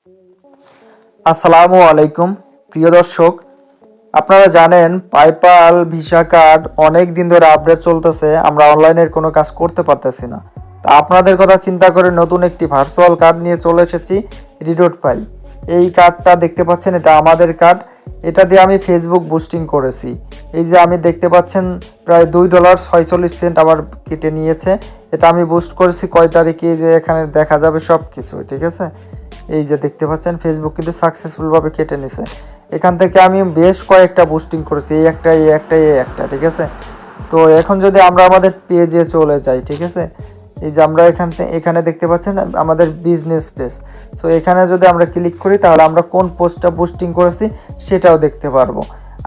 আসসালামু আলাইকুম প্রিয় দর্শক, আপনারা জানেন পাইপাল ভিসা কার্ড অনেক দিন ধরে আপডেট চলতেছে, আমরা অনলাইনের কোনো কাজ করতে পারতেছি না। তা আপনাদের কথা চিন্তা করে নতুন একটি ভার্চুয়াল কার্ড নিয়ে চলে এসেছি, রিডোট পাই। এই কার্ডটা দেখতে পাচ্ছেন, এটা আমাদের কার্ড। এটা দিয়ে আমি ফেসবুক বুস্টিং করেছি। এই যে আমি দেখতে পাচ্ছেন প্রায় $2.46 আবার কেটে নিয়েছে। এটা আমি বুস্ট করেছি কয় তারিখে, যে এখানে দেখা যাবে সব কিছু, ঠিক আছে। এই যে দেখতে পাচ্ছেন ফেসবুক কিন্তু সাকসেসফুলভাবে কেটে নিছে। এখান থেকে আমি বেশ কয়েকটা বুস্টিং করেছি, এই একটা, ঠিক আছে। তো এখন যদি আমরা আমাদের পেজে চলে যাই, ঠিক আছে, এই যে আমরা এখানে দেখতে পাচ্ছেন আমাদের বিজনেস পেজ। সো এখানে যদি আমরা ক্লিক করি তাহলে আমরা কোন পোস্টটা বুস্টিং করেছি সেটাও দেখতে পারবো।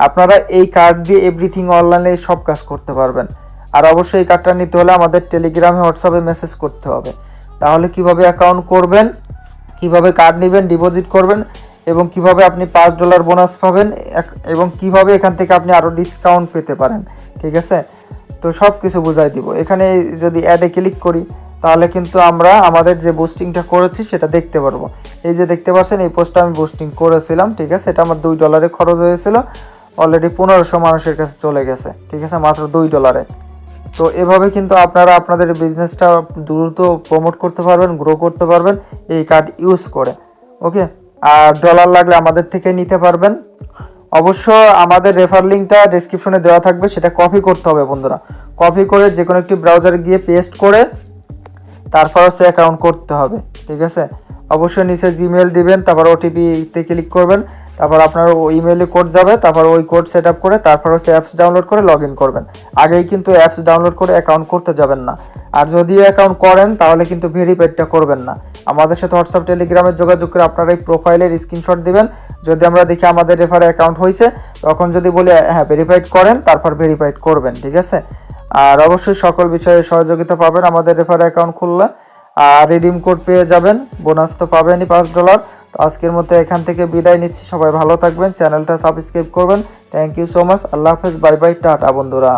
আপনারা এই কার্ড দিয়ে এভরিথিং অনলাইনে সব কাজ করতে পারবেন। আর অবশ্যই এই কার্ডটা নিতে হলে আমাদের টেলিগ্রামে হোয়াটসঅ্যাপে মেসেজ করতে হবে। তাহলে কিভাবে অ্যাকাউন্ট করবেন, কিভাবে কার্ড নেবেন, ডিপোজিট করবেন এবং কিভাবে আপনি $5 বোনাস পাবেন এবং কিভাবে এখান থেকে আপনি আরও ডিসকাউন্ট পেতে পারেন, ঠিক আছে। তো সব কিছু বুঝাই দিব। এখানে যদি অ্যাডে ক্লিক করি তাহলে কিন্তু আমরা আমাদের যে বুস্টিংটা করেছি সেটা দেখতে পারবো। এই যে দেখতে পাচ্ছেন এই পোস্টটা আমি বুস্টিং করেছিলাম, ঠিক আছে। এটা আমার $2 খরচ হয়েছিল, অলরেডি 1500 মানুষের কাছে চলে গেছে, ঠিক আছে, মাত্র $2। তো এভাবে কিন্তু আপনারা আপনাদের বিজনেসটা দ্রুত প্রমোট করতে পারবেন, গ্রো করতে পারবেন এই কার্ড ইউজ করে। ওকে, আর ডলার লাগলে আমাদের থেকে নিতে পারবেন। অবশ্য আমাদের রেফার লিঙ্কটা ডেসক্রিপশনে দেওয়া থাকবে, সেটা কপি করতে হবে বন্ধুরা। কপি করে যে কোনো একটি ব্রাউজারে গিয়ে পেস্ট করে তারপর অ্যাকাউন্ট করতে হবে, ঠিক আছে। অবশ্যই নিচে জিমেল দিবেন, তারপর ওটিপিতে ক্লিক করবেন, তারপর আপনার ওই ইমেলে কোড যাবে, তারপর ওই কোড সেট আপ করে তারপর অ্যাপস ডাউনলোড করে লগ ইন করবেন। আগেই কিন্তু অ্যাপস ডাউনলোড করে অ্যাকাউন্ট করতে যাবেন না। আর যদিও অ্যাকাউন্ট করেন তাহলে কিন্তু ভেরিফাইডটা করবেন না। আমাদের সাথে হোয়াটসঅ্যাপ টেলিগ্রামে যোগাযোগ করে আপনারা এই প্রোফাইলের স্ক্রিনশট দিবেন। যদি আমরা দেখি আমাদের রেফারে অ্যাকাউন্ট হয়েছে, তখন যদি বলি হ্যাঁ ভেরিফাইড করেন, তারপর ভেরিফাইড করবেন, ঠিক আছে। আর অবশ্যই সকল বিষয়ে সহযোগিতা পাবেন আমাদের রেফার অ্যাকাউন্ট খুললে। আর রিডিম কোড পেয়ে যাবেন, বোনাস তো পাবেনই $5। তো আজকের মতো এখান থেকে বিদায় নিচ্ছি, সবাই ভালো থাকবেন, চ্যানেলটা সাবস্ক্রাইব করবেন। থ্যাংক ইউ সো মাচ, আল্লাহ হাফেজ, বাই বাই, টাটা বন্ধুরা।